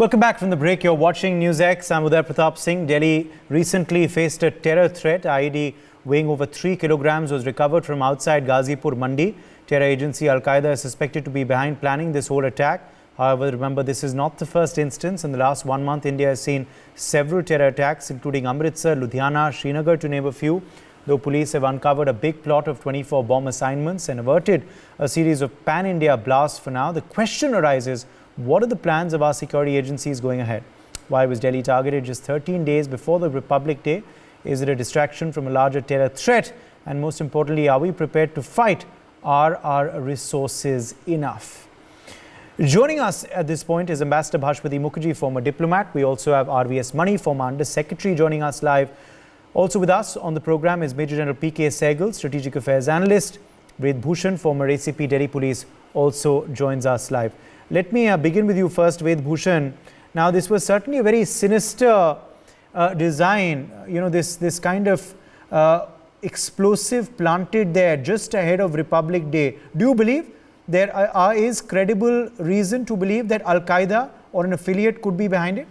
Welcome back from the break. You're watching NewsX. I'm Uday Pratap Singh. Delhi recently faced a terror threat. IED weighing over 3 kilograms was recovered from outside Ghazipur Mandi. Terror agency Al-Qaeda is suspected to be behind planning this whole attack. However, remember, this is not the first instance. In the last 1 month, India has seen several terror attacks, including Amritsar, Ludhiana, Srinagar, to name a few. Though police have uncovered a big plot of 24 bomb assignments and averted a series of pan-India blasts for now, the question arises, what are the plans of our security agencies going ahead? Why was Delhi targeted just 13 days before the Republic Day? Is it a distraction from a larger terror threat? And most importantly, are we prepared to fight? Are our resources enough? Joining us at this point is Ambassador Bhashpati Mukherjee, former diplomat. We also have RVS Mani, former Under Secretary, joining us live. Also with us on the program is Major General P.K. Sehgal, Strategic Affairs Analyst. Ved Bhushan, former ACP Delhi Police, also joins us live. Let me begin with you first, Ved Bhushan. Now, this was certainly a very sinister design, this kind of explosive planted there just ahead of Republic Day. Do you believe there is credible reason to believe that Al-Qaeda or an affiliate could be behind it?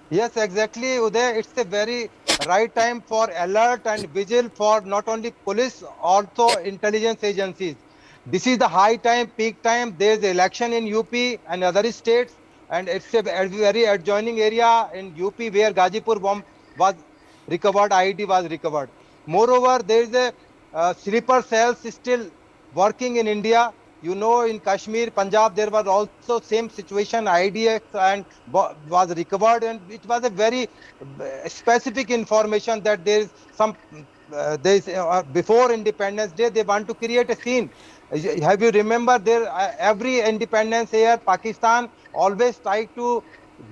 Yes, exactly, Uday. It's a very right time for alert and vigil for not only police, also intelligence agencies. This is the high time, peak time. There is election in UP and other states, and it's a very adjoining area in UP where Ghazipur bomb was recovered, IED was recovered. Moreover, there is a sleeper cells still working in India. You know, in Kashmir, Punjab, there was also same situation, IDX, and was recovered, and it was a very specific information that there is some, before Independence Day, they want to create a scene. Have you remember there, every independence year, Pakistan always tried to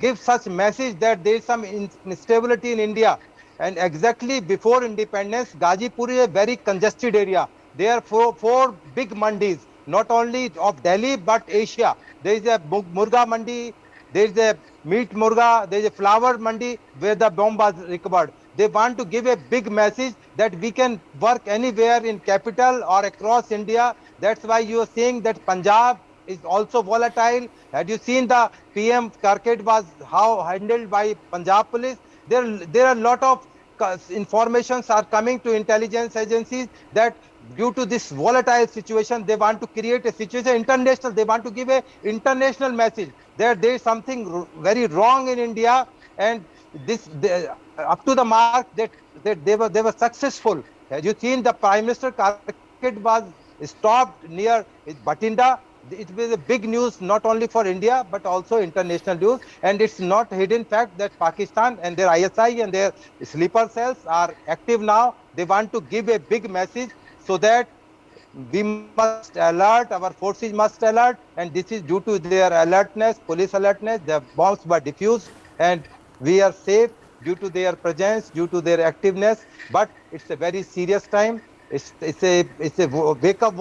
give such message that there is some instability in India. And exactly before independence, Ghazipur is a very congested area. There are four big mandis, not only of Delhi but Asia. There is a Murga Mandi, there is a meat Murga, there is a flower Mandi where the bomb was recovered. They want to give a big message that we can work anywhere in capital or across India. That's why you are saying that Punjab is also volatile. Had you seen the PM Karked was how handled by Punjab police? There are a lot of informations are coming to intelligence agencies that due to this volatile situation, they want to create a situation international. They want to give a international message that there is something very wrong in India, and this up to the mark that they were successful. Have you seen the Prime Minister Karked was stopped near Batinda? It was a big news not only for India but also international news, and it's not hidden fact that Pakistan and their ISI and their sleeper cells are active now. They want to give a big message so that we must alert, our forces must alert, and this is due to their alertness, police alertness. The bombs were diffused and we are safe due to their presence, due to their activeness. But it's a very serious time. It's a wake-up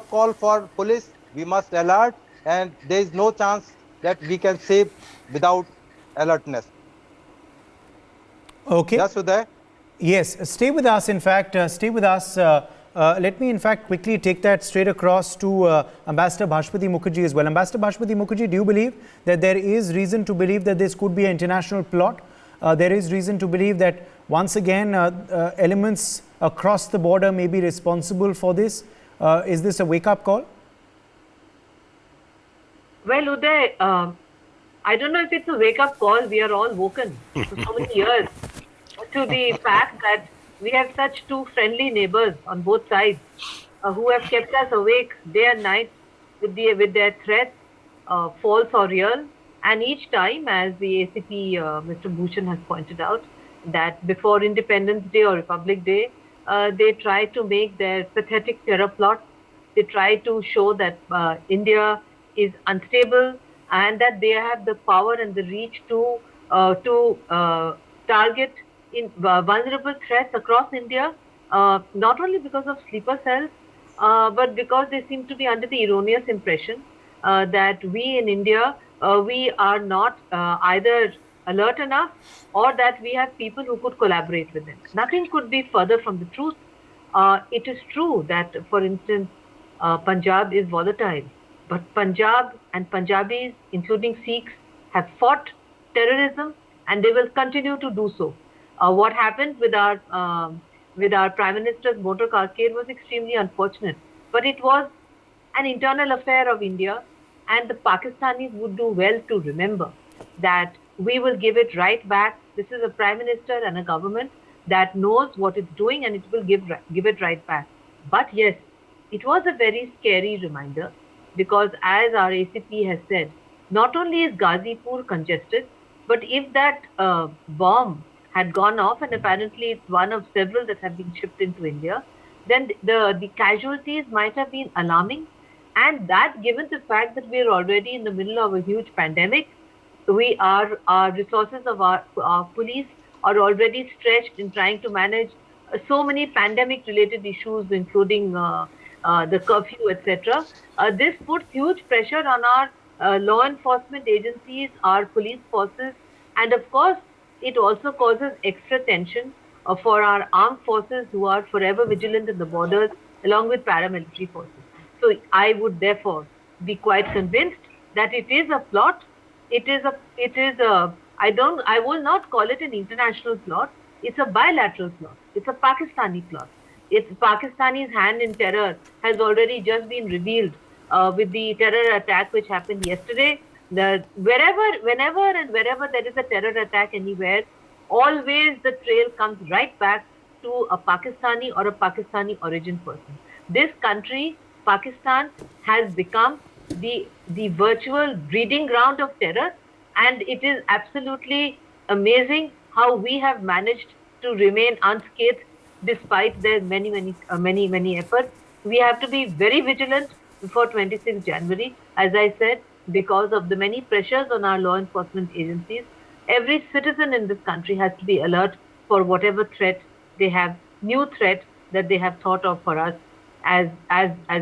call for police. We must alert, and there is no chance that we can save without alertness. Okay. Yes, Uday? Yes, stay with us. In fact, stay with us. Let me, in fact, quickly take that straight across to Ambassador Bhashpati Mukherjee as well. Ambassador Bhashpati Mukherjee, do you believe that there is reason to believe that this could be an international plot? There is reason to believe that, once again, elements across the border may be responsible for this. Is this a wake-up call? Well, Uday, I don't know if it's a wake-up call. We are all woken for so many years to the fact that we have such two friendly neighbors on both sides who have kept us awake day and night with their threats, false or real. And each time, as the ACP, Mr. Bhushan has pointed out, that before Independence Day or Republic Day, they try to make their pathetic terror plot. They try to show that India is unstable and that they have the power and the reach to target vulnerable threats across India, not only because of sleeper cells, but because they seem to be under the erroneous impression that we in India, we are not either alert enough or that we have people who could collaborate with them. Nothing could be further from the truth. It is true that, for instance, Punjab is volatile, but Punjab and Punjabis, including Sikhs, have fought terrorism, and they will continue to do so. What happened with our Prime Minister's motor carcade was extremely unfortunate, but it was an internal affair of India, and the Pakistanis would do well to remember that we will give it right back. This is a Prime Minister and a government that knows what it's doing, and it will give it right back. But yes, it was a very scary reminder, because as our ACP has said, not only is Gazipur congested, but if that bomb had gone off, and apparently it's one of several that have been shipped into India, then the casualties might have been alarming. And that, given the fact that we are already in the middle of a huge pandemic, our resources of our police are already stretched in trying to manage so many pandemic-related issues, including the curfew, etc. This puts huge pressure on our law enforcement agencies, our police forces, and of course, it also causes extra tension for our armed forces, who are forever vigilant at the borders, along with paramilitary forces. So I would therefore be quite convinced that it is a plot. I will not call it an international plot. It's a bilateral plot. It's a Pakistani plot. It's Pakistani's hand in terror has already just been revealed with the terror attack which happened yesterday. Whenever and wherever there is a terror attack anywhere, always the trail comes right back to a Pakistani or a Pakistani origin person. This country, Pakistan, has become the virtual breeding ground of terror, and it is absolutely amazing how we have managed to remain unscathed despite their many efforts. We have to be very vigilant before 26 January, as I said, because of the many pressures on our law enforcement agencies. Every citizen in this country has to be alert for whatever threat they have, new threat that they have thought of for us, as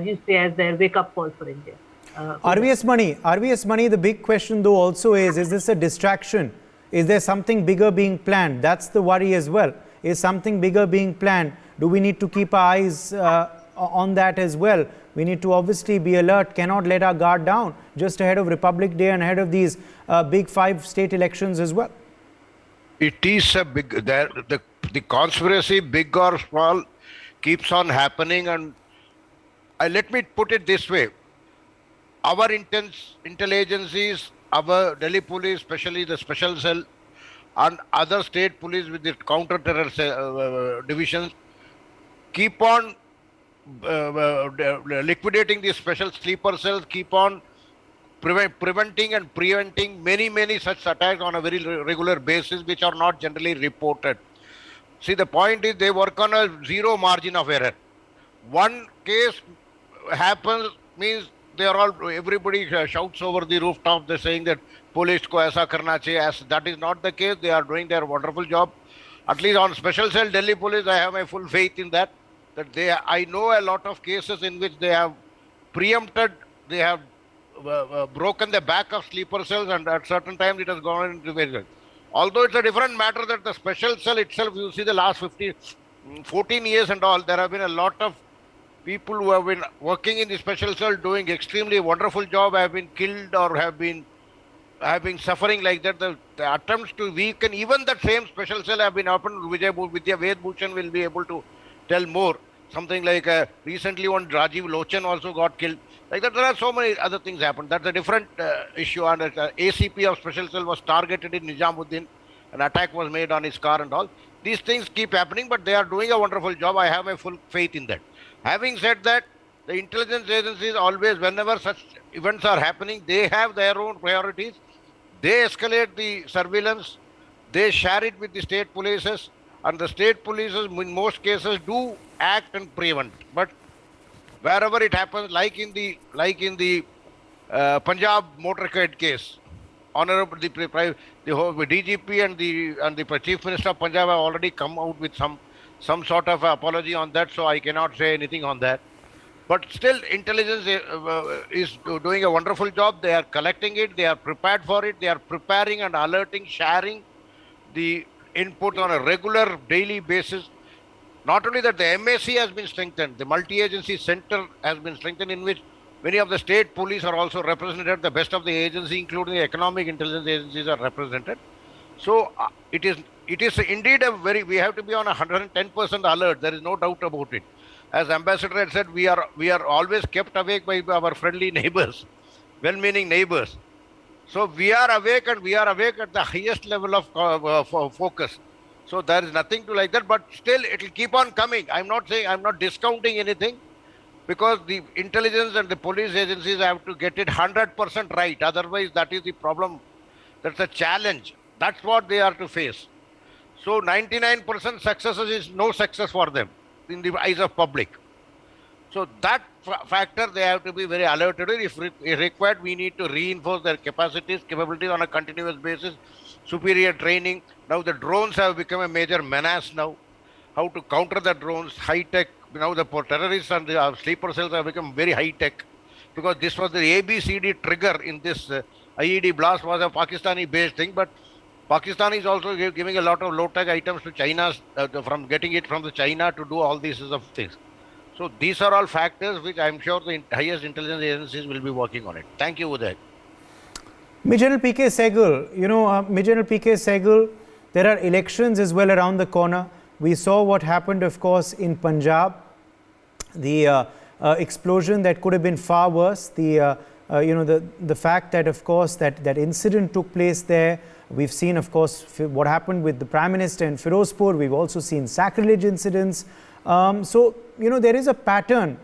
you say, as their wake-up call for India. RVS Mani, the big question though also is this a distraction? Is there something bigger being planned? That's the worry as well. Is something bigger being planned? Do we need to keep our eyes on that as well? We need to obviously be alert, cannot let our guard down just ahead of Republic Day and ahead of these big 5 state elections as well. It is a big, the conspiracy, big or small, keeps on happening. And let me put it this way. Our intelligences, our Delhi police, especially the special cell, and other state police with the counter-terror divisions, keep on liquidating these special sleeper cells, keep on preventing and preventing many such attacks on a very regular basis, which are not generally reported. See, the point is they work on a zero margin of error. One case happens means they are all, everybody shouts over the rooftop, they're saying that police ko aisa karna chahiye. As that is not the case. They are doing their wonderful job. At least on special cell Delhi police, I have my full faith in that. I know a lot of cases in which they have preempted, they have broken the back of sleeper cells, and at certain times it has gone into various. Although it's a different matter that the special cell itself, you see the last 14 years and all, there have been a lot of people who have been working in the special cell doing extremely wonderful job, have been killed or have been suffering like that. The attempts to weaken even that same special cell have been opened. Vidya Ved Bhushan will be able to tell more. Something like recently one Rajiv Lochan also got killed. Like that, there are so many other things happened. That's a different issue. And ACP of special cell was targeted in Nizamuddin. An attack was made on his car and all. These things keep happening, but they are doing a wonderful job. I have my full faith in that. Having said that, the intelligence agencies always, whenever such events are happening, they have their own priorities. They escalate the surveillance. They share it with the state polices. And the state polices, in most cases, do act and prevent. But wherever it happens, like in the Punjab motorcade case, Honorable the DGP and the Chief Minister of Punjab have already come out with some sort of apology on that, so I cannot say anything on that. But still, intelligence is doing a wonderful job. They are collecting it. They are prepared for it. They are preparing and alerting, sharing the input on a regular daily basis. Not only that, the MAC has been strengthened. The multi-agency center has been strengthened, in which Many of the state police are also represented. The best of the agencies, including the economic intelligence agencies, are represented. So it is indeed a very, we have to be on 110% alert. There is no doubt about it. As Ambassador had said, we are always kept awake by our friendly neighbors, well-meaning neighbors. So we are awake, and we are awake at the highest level of focus. So there is nothing to like that, but still it will keep on coming. I'm not discounting anything, because the intelligence and the police agencies have to get it 100% right. Otherwise, that is the problem. That's a challenge. That's what they are to face. So 99% success is no success for them in the eyes of public. So that factor they have to be very alerted. If required, we need to reinforce their capabilities on a continuous basis, superior training. Now the drones have become a major menace now. How to counter the drones, high-tech. Now the terrorists and the sleeper cells have become very high-tech, because this was the ABCD trigger in this IED blast was a Pakistani-based thing, but Pakistan is also giving a lot of low-tech items to China, from getting it from the China to do all these of things. So these are all factors which I'm sure the highest intelligence agencies will be working on it. Thank you, Uday. General PK Sehgal, General PK Sehgal, there are elections as well around the corner. We saw what happened, of course, in Punjab, the explosion that could have been far worse, the fact that, of course, that incident took place there. We've seen, of course, what happened with the Prime Minister in Firozpur. We've also seen sacrilege incidents. So, there is a pattern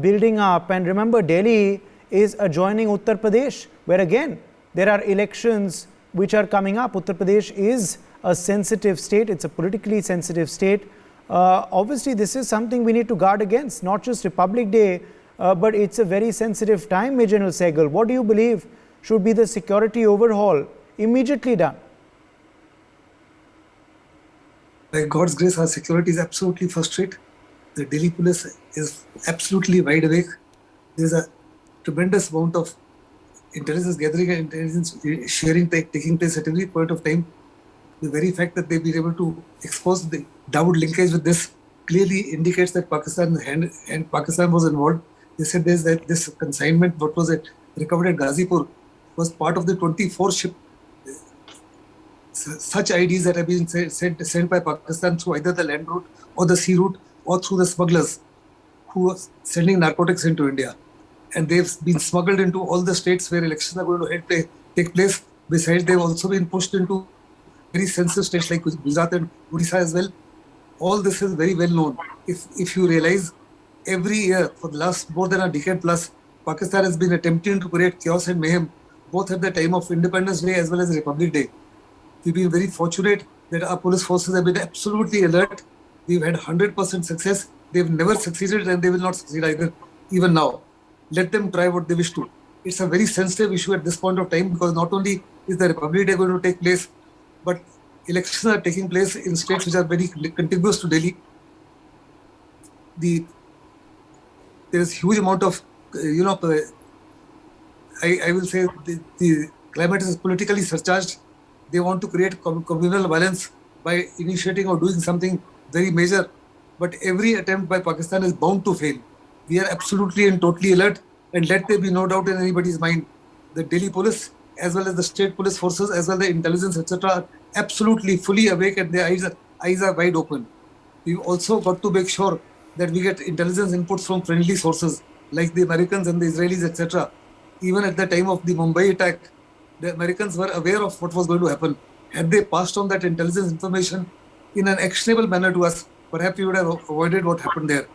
building up. And remember, Delhi is adjoining Uttar Pradesh, where again, there are elections which are coming up. Uttar Pradesh is a sensitive state. It's a politically sensitive state. Obviously, this is something we need to guard against, not just Republic Day, but it's a very sensitive time, General Sehgal. What do you believe should be the security overhaul immediately done? By God's grace, our security is absolutely first rate. The Delhi police is absolutely wide awake. There's a tremendous amount of intelligence gathering and intelligence sharing taking place at every point of time. The very fact that they've been able to expose the Dawood linkage with this clearly indicates that Pakistan was involved. They said that this consignment, what was it, recovered at Ghazipur, was part of the 24 ship. Such IDs that have been sent by Pakistan through either the land route or the sea route or through the smugglers who are sending narcotics into India. And they've been smuggled into all the states where elections are going to take place. Besides, they've also been pushed into very sensitive states like Gujarat and Odisha as well. All this is very well known. If you realize, every year for the last more than a decade plus, Pakistan has been attempting to create chaos and mayhem, both at the time of Independence Day as well as Republic Day. We've been very fortunate that our police forces have been absolutely alert. We've had 100% success. They've never succeeded and they will not succeed either, even now. Let them try what they wish to. It's a very sensitive issue at this point of time, because not only is the Republic Day going to take place, but elections are taking place in states which are very contiguous to Delhi. There is huge amount of, I will say the climate is politically surcharged. They want to create communal violence by initiating or doing something very major. But every attempt by Pakistan is bound to fail. We are absolutely and totally alert, and let there be no doubt in anybody's mind. The Delhi police, as well as the state police forces, as well as the intelligence, etc., are absolutely fully awake and their eyes are wide open. We've also got to make sure that we get intelligence inputs from friendly sources like the Americans and the Israelis, etc. Even at the time of the Mumbai attack, the Americans were aware of what was going to happen. Had they passed on that intelligence information in an actionable manner to us, perhaps we would have avoided what happened there.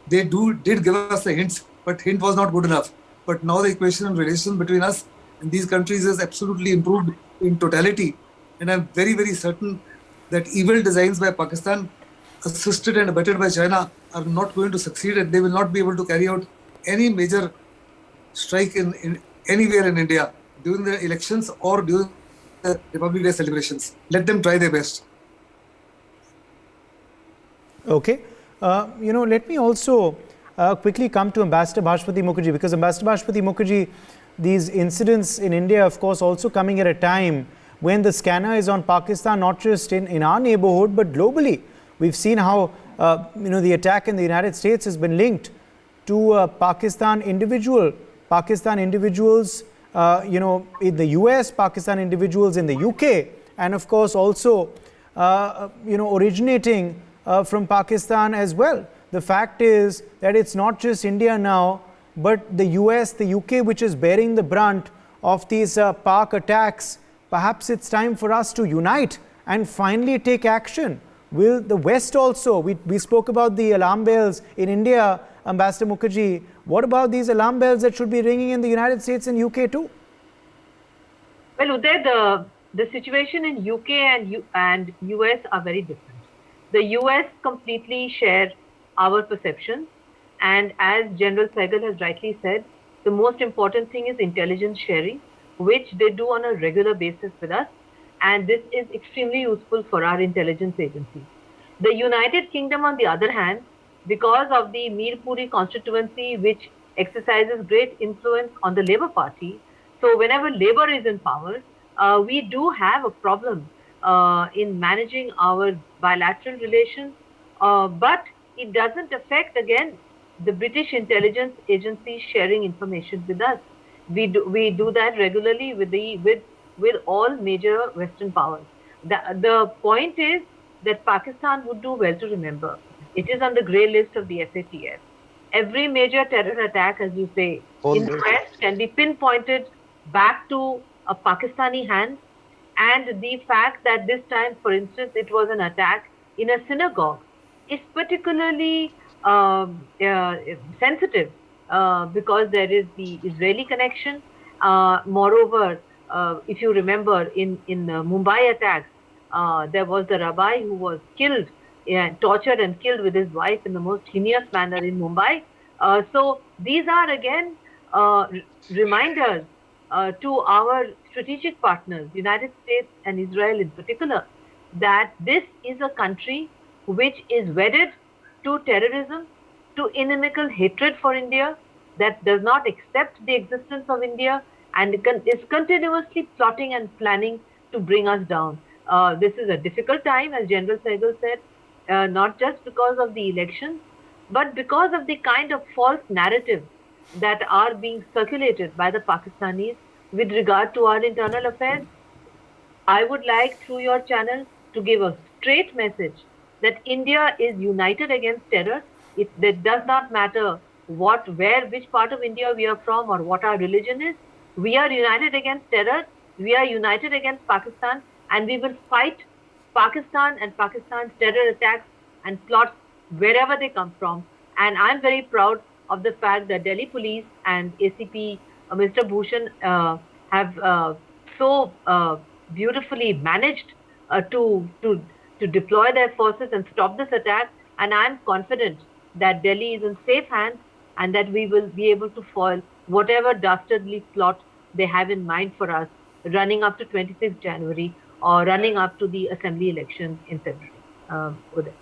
They did give us the hints, but hint was not good enough. But now the equation and relation between us and these countries is absolutely improved in totality. And I'm very, very certain that evil designs by Pakistan, assisted and abetted by China, are not going to succeed, and they will not be able to carry out any major strike in anywhere in India during the elections or during the Republic Day celebrations. Let them try their best. Okay. Let me also quickly come to Ambassador Bhashpati Mukherjee, because Ambassador Bhashpati Mukherjee, these incidents in India, of course, also coming at a time when the scanner is on Pakistan, not just in our neighborhood, but globally. We've seen how, the attack in the United States has been linked to a Pakistan individual Pakistan individuals, in the US, Pakistan individuals in the UK, and of course also, originating from Pakistan as well. The fact is that it's not just India now, but the US, the UK, which is bearing the brunt of these Pak attacks. Perhaps it's time for us to unite and finally take action. Will the West also, we spoke about the alarm bells in India, Ambassador Mukherjee. What about these alarm bells that should be ringing in the United States and UK too? Well, Uday, the situation in UK and US are very different. The US completely share our perceptions, and as General Sehgal has rightly said, the most important thing is intelligence sharing, which they do on a regular basis with us, and this is extremely useful for our intelligence agencies. The United Kingdom, on the other hand, because of the Mirpuri constituency, which exercises great influence on the Labour Party, so whenever Labour is in power, we do have a problem in managing our bilateral relations, but it doesn't affect, again, the British intelligence agency sharing information with us. We do that regularly with all major Western powers. The point is that Pakistan would do well to remember. It is on the grey list of the FATF. Every major terror attack, as you say, in the West can be pinpointed back to a Pakistani hand. And the fact that this time, for instance, it was an attack in a synagogue is particularly sensitive because there is the Israeli connection. Moreover, if you remember, in Mumbai attacks, there was the rabbi who was killed, tortured and killed with his wife in the most heinous manner in Mumbai. So these are again reminders to our strategic partners, United States and Israel in particular, that this is a country which is wedded to terrorism, to inimical hatred for India, that does not accept the existence of India, and is continuously plotting and planning to bring us down. This is a difficult time, as General Sehgal said, not just because of the elections, but because of the kind of false narratives that are being circulated by the Pakistanis with regard to our internal affairs. I would like, through your channel, to give a straight message that India is united against terror. It does not matter which part of India we are from or what our religion is. We are united against terror. We are united against Pakistan, and we will fight Pakistan and Pakistan's terror attacks and plots wherever they come from. And I'm very proud of the fact that Delhi Police and ACP Mr. Bhushan have so beautifully managed to deploy their forces and stop this attack. And I'm confident that Delhi is in safe hands and that we will be able to foil whatever dastardly plot they have in mind for us running up to 26th January or running up to the assembly elections in February. Uday.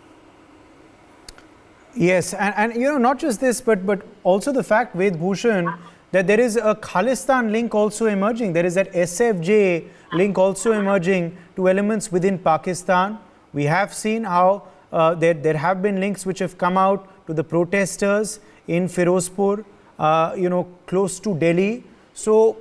Yes, and not just this, but also the fact, Ved Bhushan, that there is a Khalistan link also emerging. There is that SFJ link also emerging to elements within Pakistan. We have seen how there have been links which have come out to the protesters in Firozpur, close to Delhi. So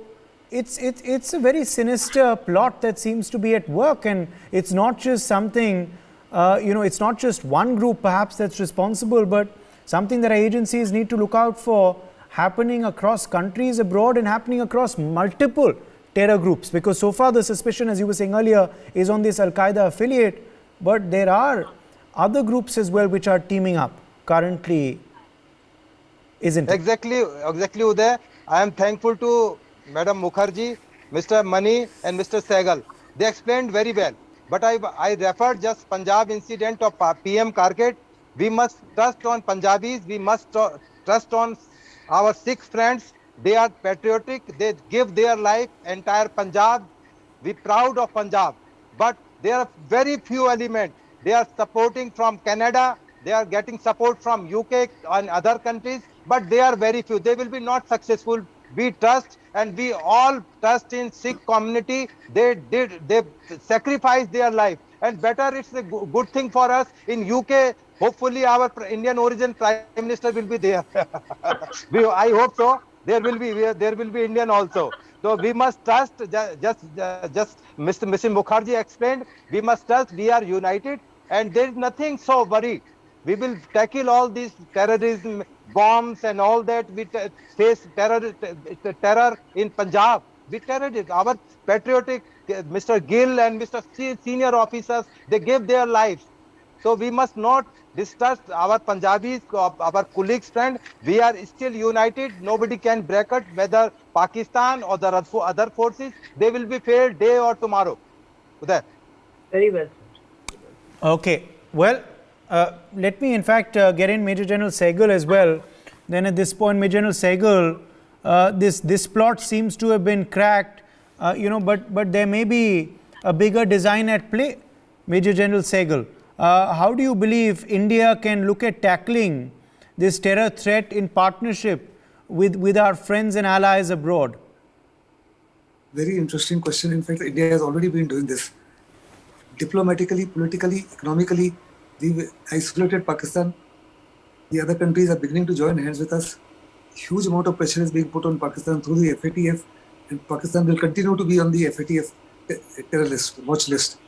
it's a very sinister plot that seems to be at work, and it's not just something. It's not just one group perhaps that's responsible, but something that our agencies need to look out for happening across countries abroad and happening across multiple terror groups. Because so far the suspicion, as you were saying earlier, is on this Al-Qaeda affiliate, but there are other groups as well which are teaming up currently, isn't it? Exactly, Uday. I am thankful to Madam Mukherjee, Mr. Mani and Mr. Sehgal. They explained very well. But I referred just Punjab incident of PM Karkit. We must trust on Punjabis. We must trust on our Sikh friends. They are patriotic. They give their life. Entire Punjab. We proud of Punjab. But there are very few elements. They are supporting from Canada. They are getting support from UK and other countries. But they are very few. They will be not successful. We trust, and we all trust in Sikh community. They sacrificed their life, and better, it's a good thing for us. In UK, hopefully our Indian origin Prime Minister will be there. I hope so. there will be Indian also. So we must trust. Just Mr. Mukherjee explained. We must trust. We are united, and there is nothing so worried. We will tackle all these terrorism, bombs, and all that. We face terror in Punjab. We terrorism. Our patriotic Mr. Gill and Mr. Senior officers, they gave their lives. So we must not distrust our Punjabis, our colleagues, friend. We are still united. Nobody can break it, whether Pakistan or the other forces. They will be failed day or tomorrow. Uday. Very well said. Okay. Well, let me in fact get in Major General Sehgal as well. Then at this point, Major General Sehgal, this plot seems to have been cracked, but there may be a bigger design at play. Major General Sehgal, how do you believe India can look at tackling this terror threat in partnership with our friends and allies abroad? Very interesting question. In fact, India has already been doing this. Diplomatically, politically, economically, we've isolated Pakistan. The other countries are beginning to join hands with us. Huge amount of pressure is being put on Pakistan through the FATF, and Pakistan will continue to be on the FATF terror list, watch list.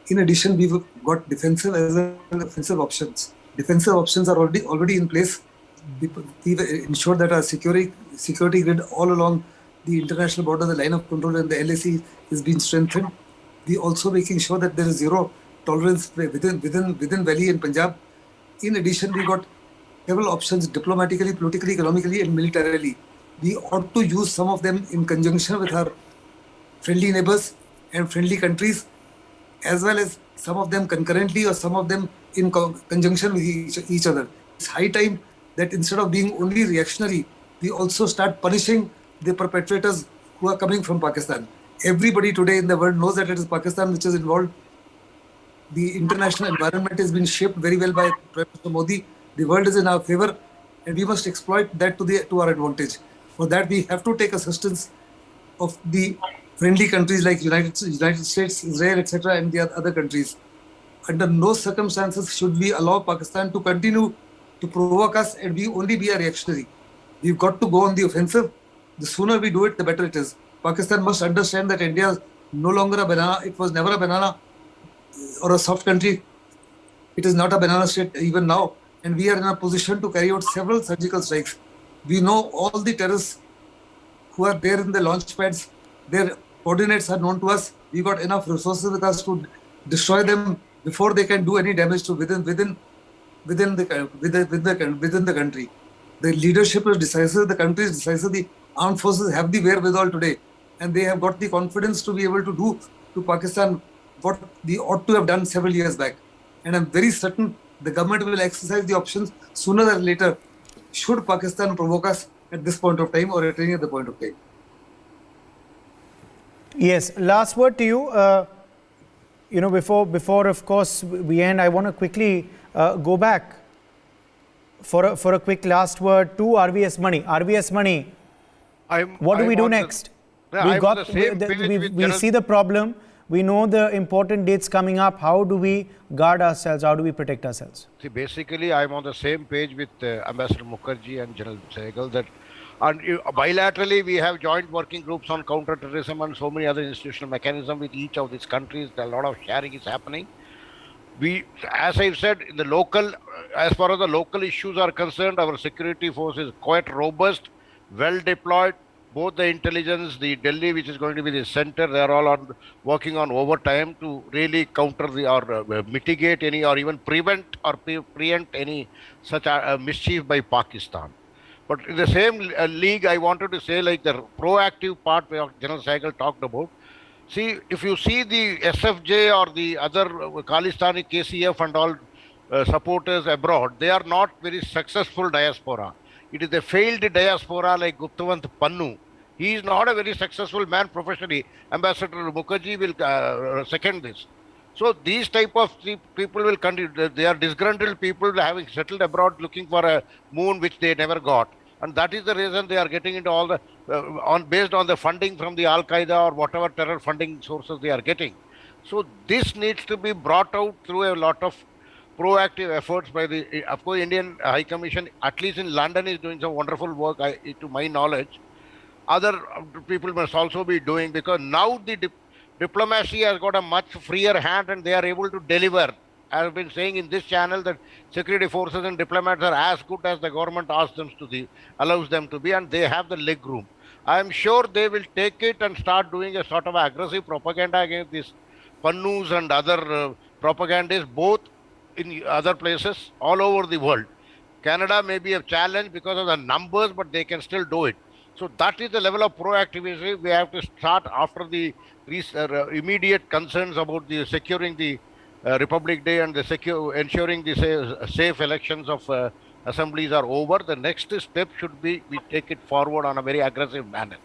In addition, we've got defensive as well as offensive options. Defensive options are already in place. We've ensured that our security grid all along the international border, the line of control and the LAC is being strengthened. We also making sure that there is zero tolerance within Valley and Punjab. In addition, we got several options diplomatically, politically, economically, and militarily. We ought to use some of them in conjunction with our friendly neighbors and friendly countries, as well as some of them concurrently or some of them in conjunction with each other. It's high time that instead of being only reactionary, we also start punishing the perpetrators who are coming from Pakistan. Everybody today in the world knows that it is Pakistan which is involved. The international environment has been shaped very well by Prime Minister Modi. The world is in our favor, and we must exploit that to our advantage. For that, we have to take assistance of the friendly countries like United States, Israel, etc., and the other countries. Under no circumstances should we allow Pakistan to continue to provoke us and we only be a reactionary. We've got to go on the offensive. The sooner we do it, the better it is. Pakistan must understand that India is no longer a banana. It was never a banana or a soft country. It is not a banana state even now. And we are in a position to carry out several surgical strikes. We know all the terrorists who are there in the launch pads. Their coordinates are known to us. We got enough resources with us to destroy them before they can do any damage to within the country. The leadership is decisive. The country is decisive. The armed forces have the wherewithal today, and they have got the confidence to be able to do to Pakistan what we ought to have done several years back. And I'm very certain the government will exercise the options sooner or later should Pakistan provoke us at this point of time or at any other point of time. Yes, last word to you. Before of course we end, I want to quickly go back for a quick last word to RVS Money. RVS Money, what do we do next? We see the problem. We know the important dates coming up. How do we guard ourselves? How do we protect ourselves? See, basically, I'm on the same page with Ambassador Mukherjee and General Sehgal that bilaterally we have joint working groups on counter-terrorism and so many other institutional mechanisms with each of these countries. A lot of sharing is happening. We, as I said, in the local, as far as the local issues are concerned, our security force is quite robust, well deployed. Both the intelligence, the Delhi, which is going to be the center, they are all working on overtime to really counter or mitigate any or even prevent or preempt any such mischief by Pakistan. But in the same league, I wanted to say, like the proactive part where General Sehgal talked about. See, if you see the SFJ or the other Khalistani KCF and all supporters abroad, they are not very successful diaspora. It is a failed diaspora like Guptavant Pannu. He is not a very successful man professionally. Ambassador Mukherjee will second this. So these type of people will continue. They are disgruntled people having settled abroad looking for a moon which they never got. And that is the reason they are getting into all the, based on the funding from the Al-Qaeda or whatever terror funding sources they are getting. So this needs to be brought out through a lot of proactive efforts by the, of course, Indian High Commission, at least in London, is doing some wonderful work, to my knowledge. Other people must also be doing, because now the diplomacy has got a much freer hand and they are able to deliver. I have been saying in this channel that security forces and diplomats are as good as the government asks them to be, allows them to be, and they have the leg room. I am sure they will take it and start doing a sort of aggressive propaganda against these pannus and other propagandists, both in other places all over the world. Canada may be a challenge because of the numbers, but they can still do it. So that is the level of proactivity we have to start after the immediate concerns about the securing the Republic Day and the ensuring the safe elections of assemblies are over. The next step should be we take it forward on a very aggressive manner.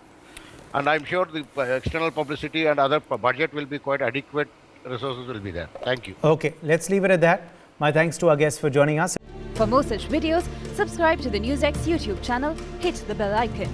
And I'm sure the external publicity and other budget will be quite adequate. Resources will be there. Thank you. Okay, let's leave it at that. My thanks to our guests for joining us. For more such videos, subscribe to the NewsX YouTube channel, hit the bell icon.